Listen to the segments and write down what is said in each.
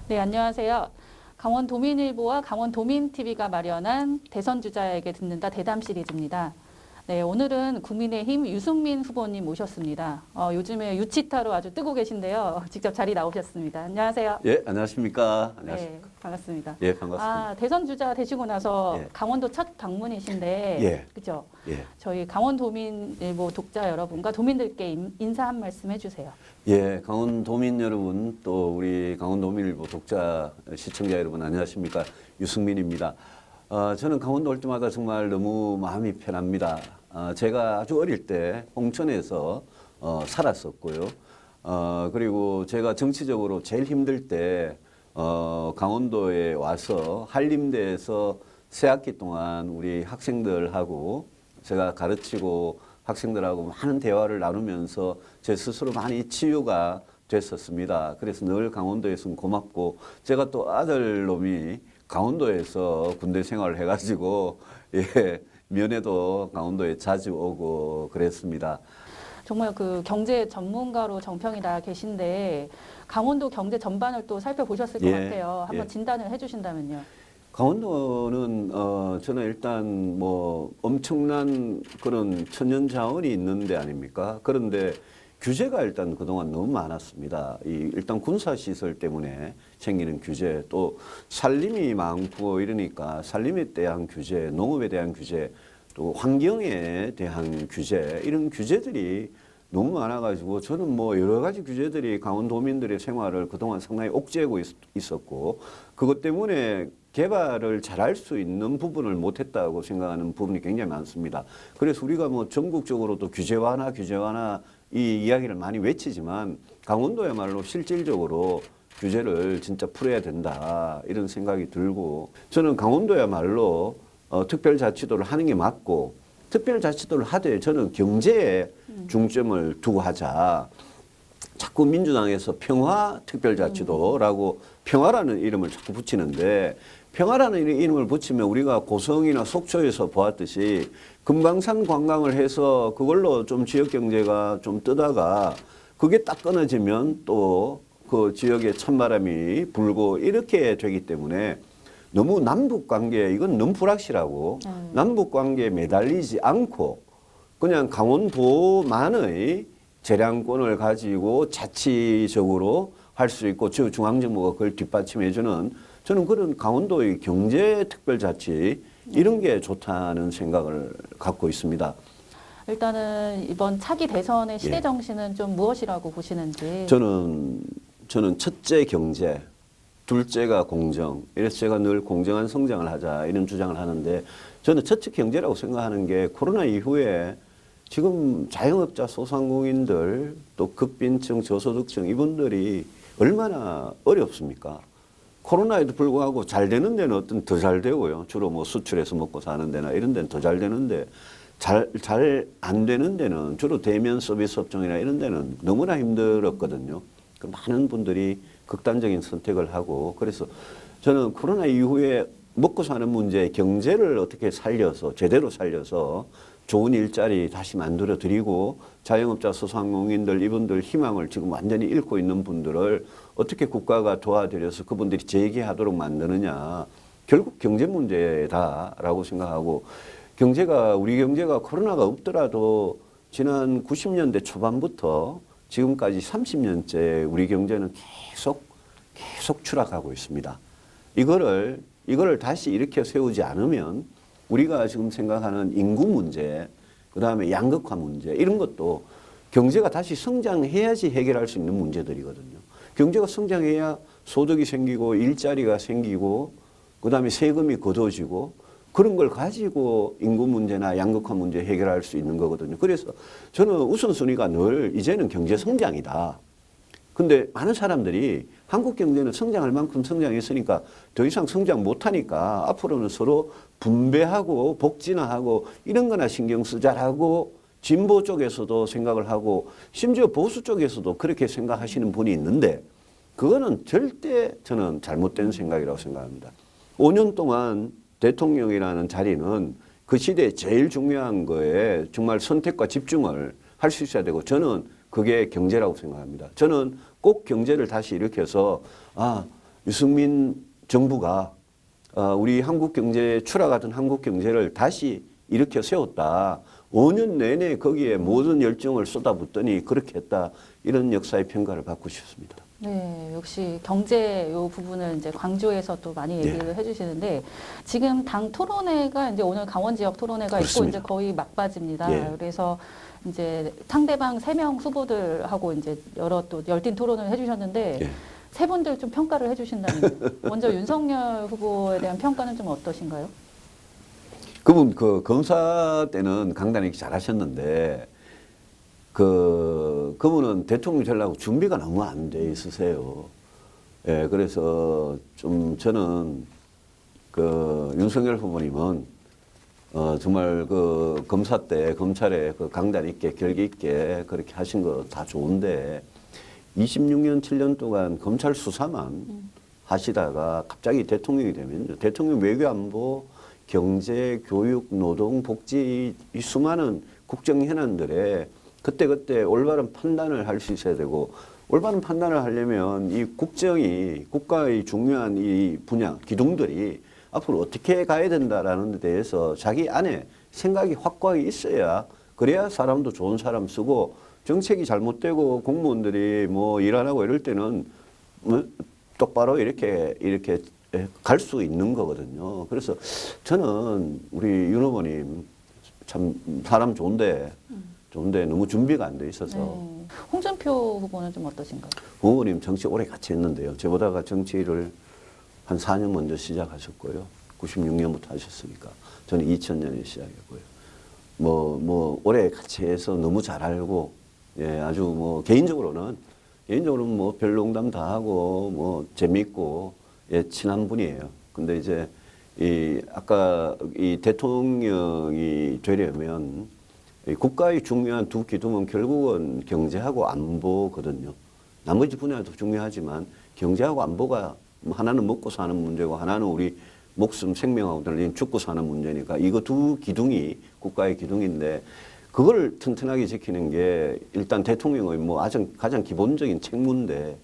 네, 안녕하세요. 강원도민일보와 강원도민TV가 마련한 대선 주자에게 듣는다 대담 시리즈입니다. 네, 오늘은 국민의힘 유승민 후보님 모셨습니다. 요즘에 유치타로 아주 뜨고 계신데요. 직접 자리 나오셨습니다. 안녕하세요. 예, 안녕하십니까. 네, 반갑습니다. 예, 반갑습니다. 대선 주자 되시고 나서 예. 강원도 첫 방문이신데, 예. 그죠? 예. 저희 강원도민일보 독자 여러분과 도민들께 인사 한 말씀 해주세요. 예, 강원도민 여러분, 또 우리 강원도민일보 독자 시청자 여러분, 안녕하십니까. 유승민입니다. 저는 강원도 올 때마다 정말 너무 마음이 편합니다. 제가 아주 어릴 때 홍천에서 살았었고요. 그리고 제가 정치적으로 제일 힘들 때 강원도에 와서 한림대에서 새 학기 동안 우리 학생들하고 제가 가르치고 학생들하고 많은 대화를 나누면서 제 스스로 많이 치유가 됐었습니다. 그래서 늘 강원도에서 고맙고, 제가 또 아들놈이 강원도에서 군대 생활을 해가지고 예, 면회도 강원도에 자주 오고 그랬습니다. 정말 그 경제 전문가로 정평이 나 계신데 강원도 경제 전반을 또 살펴보셨을 것 예, 같아요. 한번 예. 진단을 해주신다면요. 강원도는 저는 일단 뭐 엄청난 그런 천연 자원이 있는 데 아닙니까? 그런데 규제가 일단 그동안 너무 많았습니다. 일단 군사시설 때문에 생기는 규제, 또 산림이 많고 이러니까 산림에 대한 규제, 농업에 대한 규제, 또 환경에 대한 규제, 이런 규제들이 너무 많아가지고 저는 뭐 여러 가지 규제들이 강원도민들의 생활을 그동안 상당히 옥죄고 있었고, 그것 때문에 개발을 잘할 수 있는 부분을 못했다고 생각하는 부분이 굉장히 많습니다. 그래서 우리가 뭐 전국적으로도 규제 완화, 규제 완화 이 이야기를 많이 외치지만 강원도야말로 실질적으로 규제를 진짜 풀어야 된다, 이런 생각이 들고, 저는 강원도야말로 특별자치도를 하는 게 맞고, 특별자치도를 하되 저는 경제에 중점을 두고 하자. 자꾸 민주당에서 평화특별자치도라고 평화라는 이름을 자꾸 붙이는데, 평화라는 이름을 붙이면 우리가 고성이나 속초에서 보았듯이 금강산 관광을 해서 그걸로 좀 지역 경제가 좀 뜨다가 그게 딱 끊어지면 또 그 지역에 찬바람이 불고 이렇게 되기 때문에 너무 남북 관계, 이건 너무 불확실하고 남북 관계에 매달리지 않고 그냥 강원도만의 재량권을 가지고 자치적으로 할 수 있고 중앙정부가 그걸 뒷받침해주는, 저는 그런 강원도의 경제특별자치 이런 게 좋다는 생각을 갖고 있습니다. 일단은 이번 차기 대선의 시대 예. 정신은 좀 무엇이라고 보시는지. 저는 첫째 경제, 둘째가 공정, 이래서 제가 늘 공정한 성장을 하자 이런 주장을 하는데, 저는 첫째 경제라고 생각하는 게 코로나 이후에 지금 자영업자, 소상공인들, 또 극빈층, 저소득층 이분들이 얼마나 어렵습니까? 코로나에도 불구하고 잘 되는 데는 어떤 더 잘 되고요. 주로 뭐 수출해서 먹고 사는 데나 이런 데는 더 잘 되는데, 잘 안 되는 데는 주로 대면 서비스 업종이나 이런 데는 너무나 힘들었거든요. 많은 분들이 극단적인 선택을 하고, 그래서 저는 코로나 이후에 먹고 사는 문제, 경제를 어떻게 살려서 제대로 살려서 좋은 일자리 다시 만들어 드리고, 자영업자, 소상공인들 이분들 희망을 지금 완전히 잃고 있는 분들을 어떻게 국가가 도와드려서 그분들이 재기하도록 만드느냐, 결국 경제 문제다라고 생각하고, 우리 경제가 코로나가 없더라도 지난 90년대 초반부터 지금까지 30년째 우리 경제는 계속 추락하고 있습니다. 이거를 다시 일으켜 세우지 않으면 우리가 지금 생각하는 인구 문제, 그다음에 양극화 문제, 이런 것도 경제가 다시 성장해야지 해결할 수 있는 문제들이거든요. 경제가 성장해야 소득이 생기고 일자리가 생기고 그다음에 세금이 걷어지고, 그런 걸 가지고 인구 문제나 양극화 문제 해결할 수 있는 거거든요. 그래서 저는 우선순위가 늘 이제는 경제 성장이다. 근데 많은 사람들이 한국 경제는 성장할 만큼 성장했으니까 더 이상 성장 못하니까 앞으로는 서로 분배하고 복진화하고 이런 거나 신경 쓰자라고 진보 쪽에서도 생각을 하고, 심지어 보수 쪽에서도 그렇게 생각하시는 분이 있는데, 그거는 절대 저는 잘못된 생각이라고 생각합니다. 5년 동안 대통령이라는 자리는 그 시대에 제일 중요한 거에 정말 선택과 집중을 할 수 있어야 되고, 저는 그게 경제라고 생각합니다. 저는 꼭 경제를 다시 일으켜서 유승민 정부가 우리 한국 경제 추락하던 한국 경제를 다시 일으켜 세웠다. 5년 내내 거기에 모든 열정을 쏟아붓더니 그렇게 했다. 이런 역사의 평가를 받고 싶습니다. 네, 역시 경제 요 부분을 이제 광주에서 또 많이 얘기를 해주시는데 지금 당 토론회가 이제 오늘 강원 지역 토론회가 있고 그렇습니다. 이제 거의 막바지입니다. 예. 그래서 이제 상대방 3명 후보들하고 이제 여러 또 열띤 토론을 해주셨는데 예. 세 분들 좀 평가를 해주신다면 먼저 윤석열 후보에 대한 평가는 좀 어떠신가요? 그분 그 검사 때는 강단이 잘하셨는데 그분은 대통령 되려고 준비가 너무 안 돼 있으세요. 예, 그래서 좀 저는 그 윤석열 후보님은 정말 그 검사 때 검찰에 그 강단 있게 결기 있게 그렇게 하신 거 다 좋은데 26년 7년 동안 검찰 수사만 하시다가 갑자기 대통령이 되면 대통령 외교 안보 경제 교육 노동 복지 이 수많은 국정 현안들에 그때그때 올바른 판단을 할 수 있어야 되고 올바른 판단을 하려면 이 국정이 국가의 중요한 이 분야 기둥들이 앞으로 어떻게 가야 된다라는 데 대해서 자기 안에 생각이 확고하게 있어야 그래야 사람도 좋은 사람 쓰고 정책이 잘못되고 공무원들이 뭐 일 안 하고 이럴 때는 뭐 똑바로 이렇게 갈 수 있는 거거든요. 그래서 저는 우리 윤 후보님 참 사람 좋은데 너무 준비가 안 돼 있어서 네. 홍준표 후보는 좀 어떠신가요? 후보님 정치 오래 같이 했는데요. 저보다가 정치를 한 4년 먼저 시작하셨고요. 96년부터 하셨으니까 저는 2000년에 시작했고요. 뭐 오래 같이 해서 너무 잘 알고 예, 아주 뭐 개인적으로는 뭐 별농담 다 하고 뭐 재밌고 예, 친한 분이에요. 근데 이제 아까 이 대통령이 되려면 이 국가의 중요한 두 기둥은 결국은 경제하고 안보거든요. 나머지 분야도 중요하지만 경제하고 안보가 하나는 먹고 사는 문제고 하나는 우리 목숨 생명하고 달린 죽고 사는 문제니까 이거 두 기둥이 국가의 기둥인데 그걸 튼튼하게 지키는 게 일단 대통령의 뭐 가장 기본적인 책무인데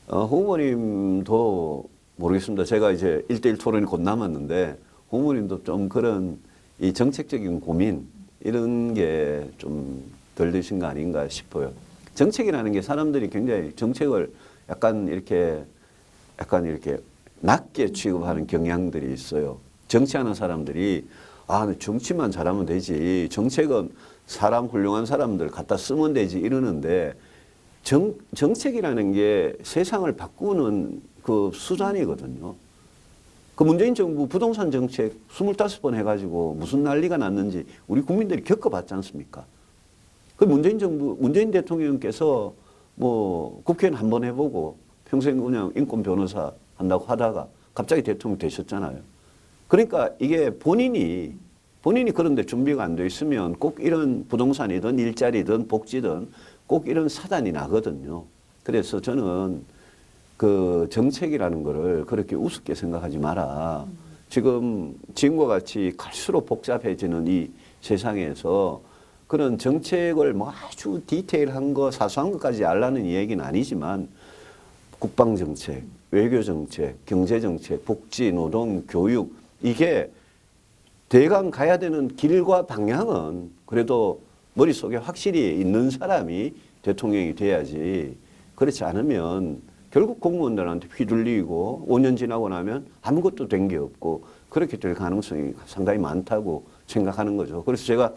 후보님도 모르겠습니다. 제가 이제 1대1 토론이 곧 남았는데 후보님도 좀 그런 이 정책적인 고민 이런 게 좀 덜 드신 거 아닌가 싶어요. 정책이라는 게 사람들이 굉장히 정책을 약간 이렇게 낮게 취급하는 경향들이 있어요. 정치하는 사람들이 정치만 잘하면 되지. 정책은 훌륭한 사람들 갖다 쓰면 되지 이러는데 정책이라는 게 세상을 바꾸는 그 수단이거든요. 그 문재인 정부 부동산 정책 25번 해가지고 무슨 난리가 났는지 우리 국민들이 겪어봤지 않습니까? 그 문재인 대통령께서 뭐 국회의원 한번 해보고 평생 그냥 인권 변호사 한다고 하다가 갑자기 대통령 되셨잖아요. 그러니까 이게 본인이 그런데 준비가 안 돼 있으면 꼭 이런 부동산이든 일자리든 복지든 꼭 이런 사단이 나거든요. 그래서 저는 그 정책이라는 거를 그렇게 우습게 생각하지 마라. 지금과 같이 갈수록 복잡해지는 이 세상에서 그런 정책을 뭐 아주 디테일한 거, 사소한 것까지 알라는 얘기는 아니지만 국방정책, 외교정책, 경제정책, 복지, 노동, 교육 이게 대강 가야 되는 길과 방향은 그래도 머릿속에 확실히 있는 사람이 대통령이 돼야지 그렇지 않으면 결국 공무원들한테 휘둘리고 5년 지나고 나면 아무것도 된 게 없고 그렇게 될 가능성이 상당히 많다고 생각하는 거죠. 그래서 제가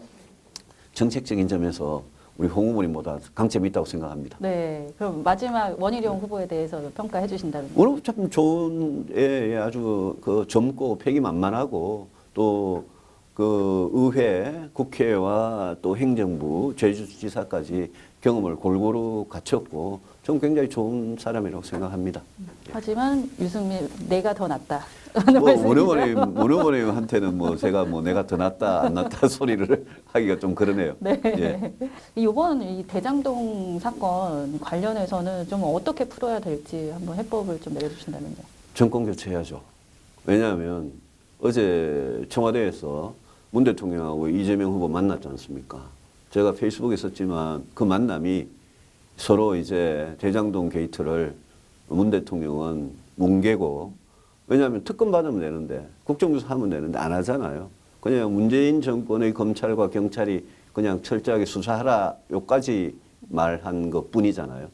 정책적인 점에서 우리 홍 후보님보다 강점이 있다고 생각합니다. 네, 그럼 마지막 원희룡 후보에 대해서 평가해 주신다면? 오늘 참 좋은, 아주 그 젊고 패기만만하고 또 그 의회, 국회와 또 행정부, 제주지사까지 경험을 골고루 갖췄고 좀 굉장히 좋은 사람이라고 생각합니다. 하지만 유승민 내가 더 낫다. 문 후보님한테는 뭐 제가 뭐 내가 더 낫다 안 낫다 소리를 하기가 좀 그러네요. 네. 예. 이번 이 대장동 사건 관련해서는 좀 어떻게 풀어야 될지 한번 해법을 좀 내려주신다면요. 정권 교체해야죠. 왜냐하면 어제 청와대에서 문 대통령하고 이재명 후보 만났지 않습니까? 제가 페이스북에 썼지만 그 만남이 서로 이제 대장동 게이트를 문 대통령은 뭉개고, 왜냐하면 특검 받으면 되는데 국정조사 하면 되는데 안 하잖아요. 그냥 문재인 정권의 검찰과 경찰이 그냥 철저하게 수사하라 요까지 말한 것 뿐이잖아요.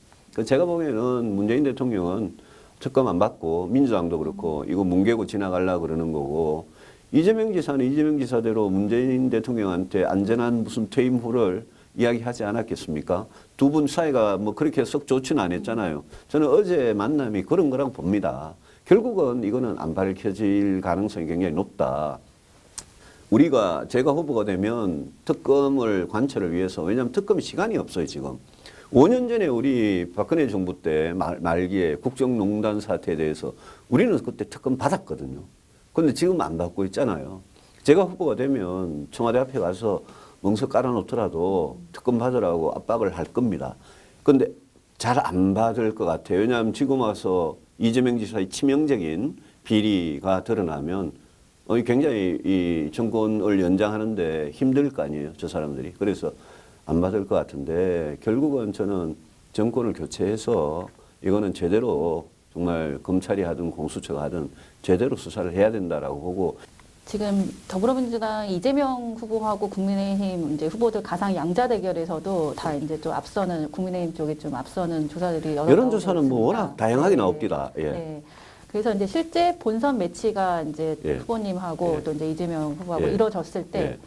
제가 보기에는 문재인 대통령은 특검 안 받고 민주당도 그렇고 이거 뭉개고 지나가려고 그러는 거고, 이재명 지사는 이재명 지사대로 문재인 대통령한테 안전한 무슨 퇴임 후를 이야기하지 않았겠습니까? 두 분 사이가 뭐 그렇게 썩 좋지는 않았잖아요. 저는 어제 만남이 그런 거라고 봅니다. 결국은 이거는 안 밝혀질 가능성이 굉장히 높다. 제가 후보가 되면 특검을 관철을 위해서, 왜냐하면 특검이 시간이 없어요, 지금. 5년 전에 우리 박근혜 정부 때 말기에 국정농단 사태에 대해서 우리는 그때 특검 받았거든요. 근데 지금 안 받고 있잖아요. 제가 후보가 되면 청와대 앞에 가서 멍석 깔아놓더라도 특검 받으라고 압박을 할 겁니다. 근데 잘 안 받을 것 같아요. 왜냐하면 지금 와서 이재명 지사의 치명적인 비리가 드러나면 굉장히 이 정권을 연장하는데 힘들 거 아니에요, 저 사람들이. 그래서 안 받을 것 같은데, 결국은 저는 정권을 교체해서 이거는 제대로 정말 검찰이 하든 공수처가 하든 제대로 수사를 해야 된다라고 보고. 지금 더불어민주당 이재명 후보하고 국민의힘 이제 후보들 가상 양자 대결에서도 다 이제 좀 앞서는, 국민의힘 쪽에 좀 앞서는 조사들이 여러 여론조사는 뭐 있습니다. 워낙 다양하게 네. 나옵니다. 예. 네. 그래서 이제 실제 본선 매치가 이제 예. 후보님하고 예. 또 이제 이재명 후보하고 예. 이루어졌을 때 예.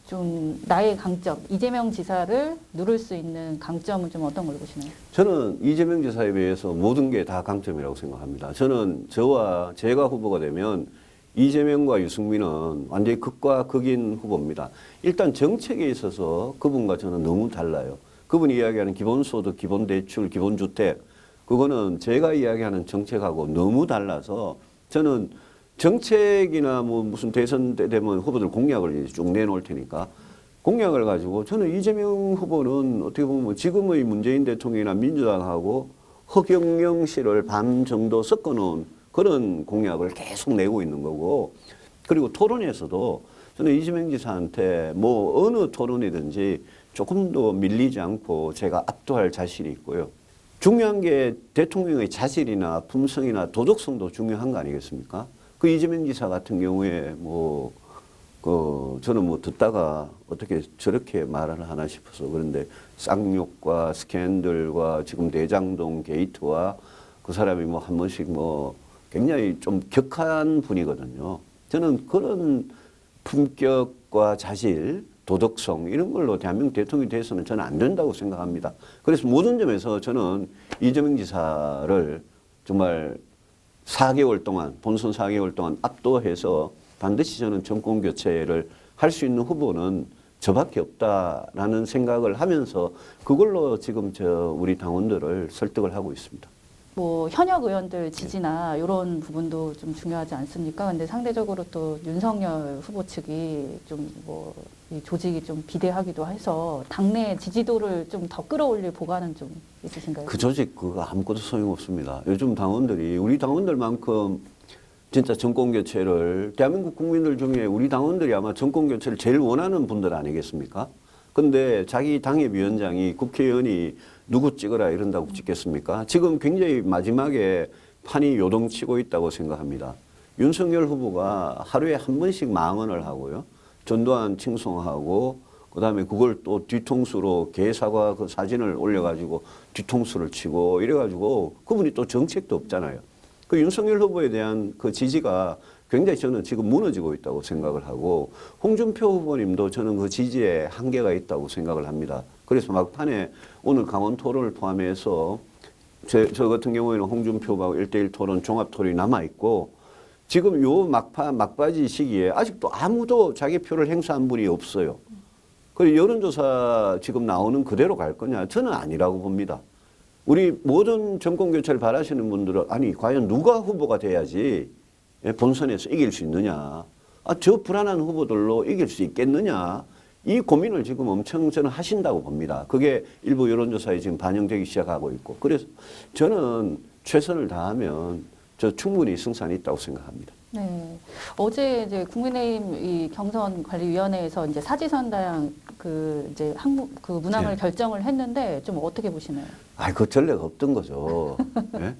좀 나의 강점, 이재명 지사를 누를 수 있는 강점은 좀 어떤 걸 보시나요? 저는 이재명 지사에 비해서 모든 게 다 강점이라고 생각합니다. 저는 제가 후보가 되면 이재명과 유승민은 완전히 극과 극인 후보입니다. 일단 정책에 있어서 그분과 저는 너무 달라요. 그분이 이야기하는 기본소득, 기본대출, 기본주택, 그거는 제가 이야기하는 정책하고 너무 달라서, 저는 정책이나 뭐 무슨 대선 때 되면 후보들 공약을 쭉 내놓을 테니까 공약을 가지고, 저는 이재명 후보는 어떻게 보면 지금의 문재인 대통령이나 민주당하고 허경영 씨를 반 정도 섞어놓은 그런 공약을 계속 내고 있는 거고, 그리고 토론에서도 저는 이재명 지사한테 뭐 어느 토론이든지 조금 더 밀리지 않고 제가 압도할 자신이 있고요. 중요한 게 대통령의 자질이나 품성이나 도덕성도 중요한 거 아니겠습니까? 그 이재명 지사 같은 경우에 저는 뭐 듣다가 어떻게 저렇게 말을 하나 싶어서, 그런데 쌍욕과 스캔들과 지금 대장동 게이트와 그 사람이 뭐 한 번씩 뭐 굉장히 좀 격한 분이거든요. 저는 그런 품격과 자질, 도덕성 이런 걸로 대한민국 대통령이 돼서는 저는 안 된다고 생각합니다. 그래서 모든 점에서 저는 이재명 지사를 정말 4개월 동안, 본선 4개월 동안 압도해서 반드시 저는 정권 교체를 할 수 있는 후보는 저밖에 없다라는 생각을 하면서 그걸로 지금 우리 당원들을 설득을 하고 있습니다. 뭐 현역 의원들 지지나 이런 부분도 좀 중요하지 않습니까? 근데 상대적으로 또 윤석열 후보 측이 좀 뭐 이 조직이 좀 비대하기도 해서 당내 지지도를 좀 더 끌어올릴 보관은 좀 있으신가요? 그 조직 그거 아무것도 소용없습니다. 요즘 당원들이, 우리 당원들만큼 진짜 정권 교체를, 대한민국 국민들 중에 우리 당원들이 아마 정권 교체를 제일 원하는 분들 아니겠습니까? 근데 자기 당협위원장이, 국회의원이 누구 찍어라 이런다고 찍겠습니까? 지금 굉장히 마지막에 판이 요동치고 있다고 생각합니다. 윤석열 후보가 하루에 한 번씩 망언을 하고요. 전두환 칭송하고, 그 다음에 그걸 또 뒤통수로 개사과 그 사진을 올려가지고 뒤통수를 치고 이래가지고 그분이 또 정책도 없잖아요. 그 윤석열 후보에 대한 그 지지가 굉장히 저는 지금 무너지고 있다고 생각을 하고, 홍준표 후보님도 저는 그 지지에 한계가 있다고 생각을 합니다. 그래서 막판에 오늘 강원 토론을 포함해서 저 같은 경우에는 홍준표가 1대1 토론, 종합 토론이 남아있고, 지금 요 막바지 시기에 아직도 아무도 자기 표를 행사한 분이 없어요. 그리고 여론조사 지금 나오는 그대로 갈 거냐? 저는 아니라고 봅니다. 우리 모든 정권 교체를 바라시는 분들은, 아니 과연 누가 후보가 돼야지 본선에서 이길 수 있느냐, 저 불안한 후보들로 이길 수 있겠느냐, 이 고민을 지금 엄청 저는 하신다고 봅니다. 그게 일부 여론조사에 지금 반영되기 시작하고 있고, 그래서 저는 최선을 다하면 저 충분히 승산이 있다고 생각합니다. 네. 어제 이제 국민의힘 이 경선관리위원회에서 이제 사지선다양 이제 그 문항을 네. 결정을 했는데 좀 어떻게 보시나요? 그 전례가 없던 거죠. 예?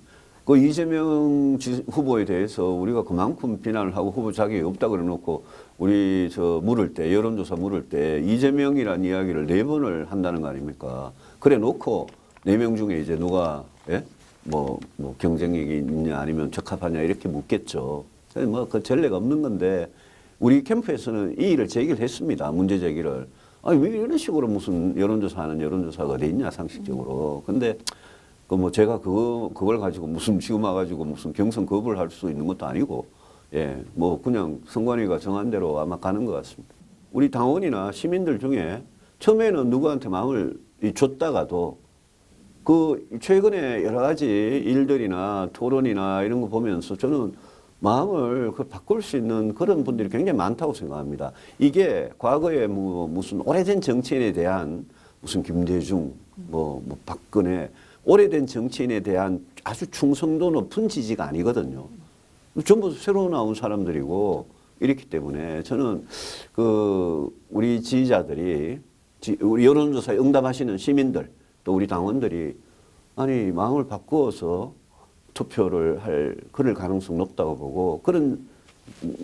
그 이재명 후보에 대해서 우리가 그만큼 비난을 하고 후보 자격이 없다 그래놓고 우리 물을 때 여론조사 물을 때 이재명이라는 이야기를 4번을 한다는 거 아닙니까? 그래 놓고 4명 중에 이제 누가 예? 뭐 경쟁력이 있냐 아니면 적합하냐 이렇게 묻겠죠. 뭐 그 전례가 없는 건데 우리 캠프에서는 이 일을 제기를 했습니다. 문제 제기를. 아니 왜 이런 식으로 무슨 여론조사하는 여론조사가 돼 있냐 상식적으로. 근데 그 뭐 제가 그걸 가지고 무슨 지금 와가지고 무슨 경선 거부를 할 수 있는 것도 아니고 예 뭐 그냥 선관위가 정한 대로 아마 가는 것 같습니다. 우리 당원이나 시민들 중에 처음에는 누구한테 마음을 줬다가도 그 최근에 여러 가지 일들이나 토론이나 이런 거 보면서 저는 마음을 바꿀 수 있는 그런 분들이 굉장히 많다고 생각합니다. 이게 과거에 무슨 오래된 정치인에 대한 무슨 김대중, 박근혜, 오래된 정치인에 대한 아주 충성도 높은 지지가 아니거든요. 전부 새로 나온 사람들이고 이렇기 때문에 저는 우리 지지자들이 우리 여론조사에 응답하시는 시민들 또 우리 당원들이 아니 마음을 바꾸어서 투표를 그럴 가능성 높다고 보고 그런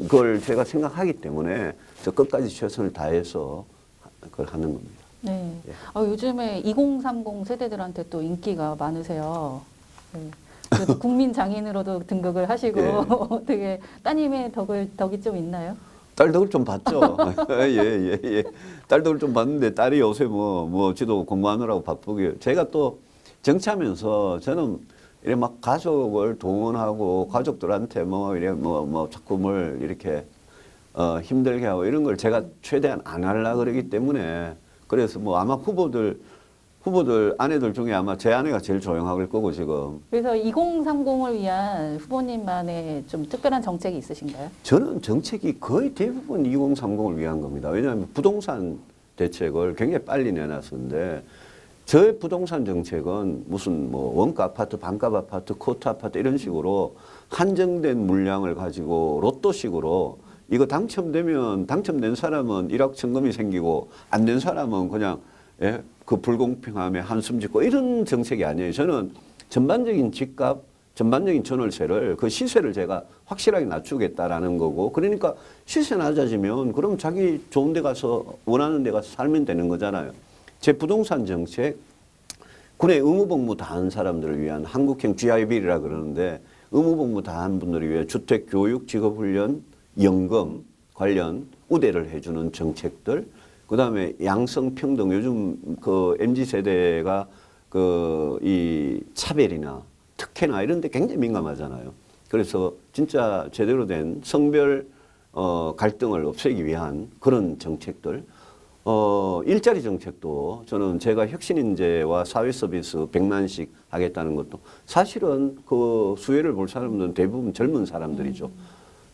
걸 제가 생각하기 때문에 저 끝까지 최선을 다해서 그걸 하는 겁니다. 네. 예. 요즘에 2030 세대들한테 또 인기가 많으세요. 네. 그래도 국민 장인으로도 등극을 하시고 예. 되게 따님의 덕이 좀 있나요? 딸 덕을 좀 봤죠. 예. 딸 덕을 좀 봤는데 딸이 요새 지도 공부하느라고 바쁘게. 제가 또 정치하면서 저는 이래 막 가족을 동원하고 가족들한테 자꾸 뭘 이렇게 힘들게 하고 이런 걸 제가 최대한 안 하려고 그러기 때문에 그래서 아마 후보들 아내들 중에 아마 제 아내가 제일 조용할 거고 지금. 그래서 2030을 위한 후보님만의 좀 특별한 정책이 있으신가요? 저는 정책이 거의 대부분 2030을 위한 겁니다. 왜냐하면 부동산 대책을 굉장히 빨리 내놨었는데 저의 부동산 정책은 무슨 원가 아파트, 반값 아파트, 코트 아파트 이런 식으로 한정된 물량을 가지고 로또식으로 이거 당첨된 사람은 일확천금이 생기고 안 된 사람은 그냥 그 불공평함에 한숨 짓고 이런 정책이 아니에요. 저는 전반적인 집값, 전반적인 전월세를 그 시세를 제가 확실하게 낮추겠다라는 거고 그러니까 시세 낮아지면 그럼 자기 좋은 데 가서 원하는 데 가서 살면 되는 거잖아요. 제 부동산 정책, 군에 의무복무 다 한 사람들을 위한 한국형 GIB이라 그러는데 의무복무 다 한 분들을 위해 주택, 교육, 직업훈련, 연금 관련 우대를 해주는 정책들, 그 다음에 양성평등, 요즘 MZ 세대가 이 차별이나 특혜나 이런 데 굉장히 민감하잖아요. 그래서 진짜 제대로 된 성별 갈등을 없애기 위한 그런 정책들, 일자리 정책도 저는 제가 혁신인재와 사회서비스 100만씩 하겠다는 것도 사실은 그 수혜를 볼 사람들은 대부분 젊은 사람들이죠.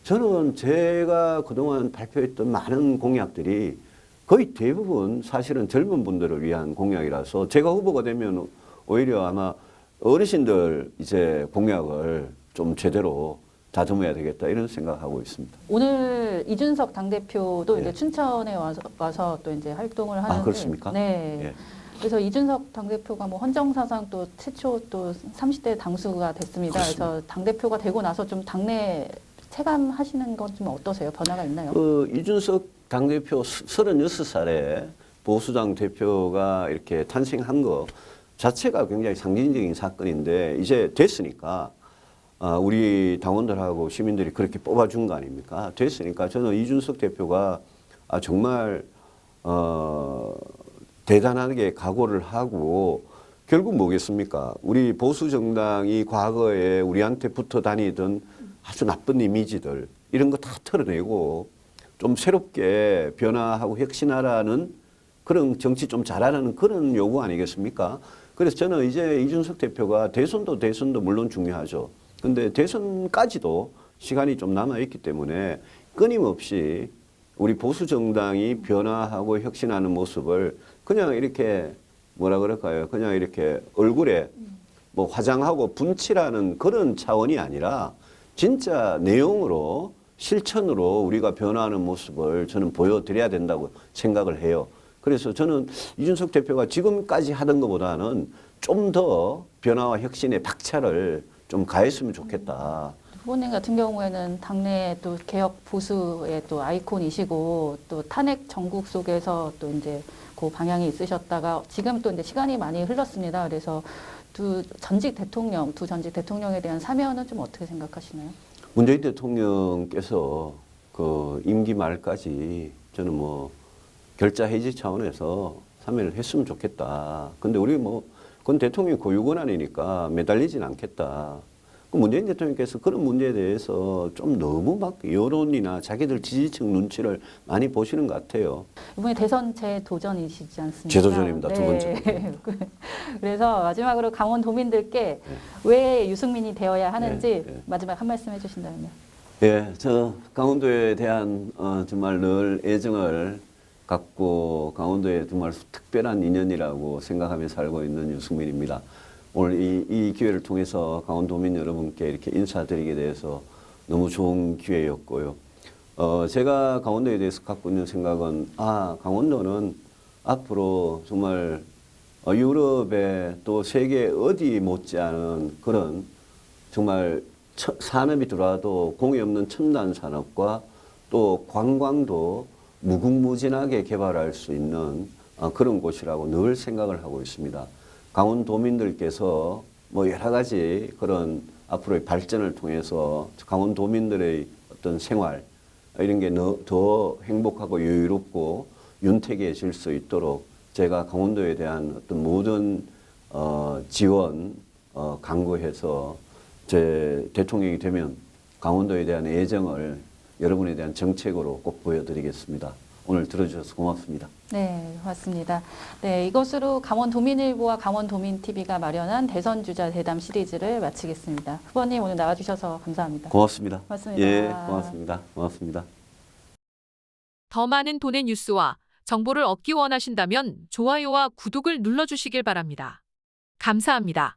저는 제가 그동안 발표했던 많은 공약들이 거의 대부분 사실은 젊은 분들을 위한 공약이라서 제가 후보가 되면 오히려 아마 어르신들 이제 공약을 좀 제대로 다듬어야 되겠다 이런 생각하고 있습니다. 오늘 이준석 당대표도 예. 이제 춘천에 와서 또 이제 활동을 하는데. 그렇습니까? 네. 예. 그래서 이준석 당대표가 헌정사상 또 최초 또 30대 당수가 됐습니다. 그렇습니다. 그래서 당대표가 되고 나서 좀 당내 체감하시는 건 좀 어떠세요? 변화가 있나요? 이준석 당대표 36살에 보수당 대표가 이렇게 탄생한 거 자체가 굉장히 상징적인 사건인데 이제 됐으니까 우리 당원들하고 시민들이 그렇게 뽑아준 거 아닙니까? 됐으니까 저는 이준석 대표가 정말 대단하게 각오를 하고 결국 뭐겠습니까? 우리 보수 정당이 과거에 우리한테 붙어 다니던 아주 나쁜 이미지들 이런 거 다 털어내고 좀 새롭게 변화하고 혁신하라는 그런 정치 좀 잘하라는 그런 요구 아니겠습니까? 그래서 저는 이제 이준석 대표가 대선도 물론 중요하죠. 근데 대선까지도 시간이 좀 남아있기 때문에 끊임없이 우리 보수 정당이 변화하고 혁신하는 모습을 그냥 이렇게 뭐라 그럴까요? 그냥 이렇게 얼굴에 화장하고 분칠하는 그런 차원이 아니라 진짜 내용으로 실천으로 우리가 변화하는 모습을 저는 보여드려야 된다고 생각을 해요. 그래서 저는 이준석 대표가 지금까지 하던 것보다는 좀 더 변화와 혁신의 박차를 좀 가했으면 좋겠다. 후보님 같은 경우에는 당내 또 개혁 보수의 또 아이콘이시고 또 탄핵 정국 속에서 또 이제 그 방향이 있으셨다가 지금 또 이제 시간이 많이 흘렀습니다. 그래서 두 전직 대통령에 대한 사면은 좀 어떻게 생각하시나요? 문재인 대통령께서 그 임기 말까지 저는 뭐 결자 해지 차원에서 사면을 했으면 좋겠다. 근데 우리 뭐 그건 대통령이 고유 권한이니까 매달리진 않겠다. 그 문재인 대통령께서 그런 문제에 대해서 좀 너무 막 여론이나 자기들 지지층 눈치를 많이 보시는 것 같아요. 이번에 대선 재도전이시지 않습니까? 재도전입니다. 두 번째. 그래서 마지막으로 강원도민들께 네. 왜 유승민이 되어야 하는지 네, 네. 마지막 한 말씀 해주신다면요. 예, 저 강원도에 대한 정말 늘 애정을 갖고 강원도에 정말 특별한 인연이라고 생각하며 살고 있는 유승민입니다. 오늘 이 기회를 통해서 강원도민 여러분께 이렇게 인사드리게 돼서 너무 좋은 기회였고요. 제가 강원도에 대해서 갖고 있는 생각은, 강원도는 앞으로 정말 유럽에 또 세계 어디 못지않은 그런 정말 산업이 들어와도 공이 없는 첨단 산업과 또 관광도 무궁무진하게 개발할 수 있는 그런 곳이라고 늘 생각을 하고 있습니다. 강원도민들께서 뭐 여러 가지 그런 앞으로의 발전을 통해서 강원도민들의 어떤 생활 이런 게 더 행복하고 여유롭고 윤택해질 수 있도록 제가 강원도에 대한 어떤 모든 지원 강구해서 제 대통령이 되면 강원도에 대한 애정을 여러분에 대한 정책으로 꼭 보여드리겠습니다. 오늘 들어주셔서 고맙습니다. 네, 고맙습니다. 네, 이것으로 강원도민일보와 강원도민TV가 마련한 대선주자 대담 시리즈를 마치겠습니다. 후보님 오늘 나와주셔서 감사합니다. 고맙습니다. 고맙습니다. 예, 고맙습니다. 고맙습니다. 더 많은 돈의 뉴스와 정보를 얻기 원하신다면 좋아요와 구독을 눌러주시길 바랍니다. 감사합니다.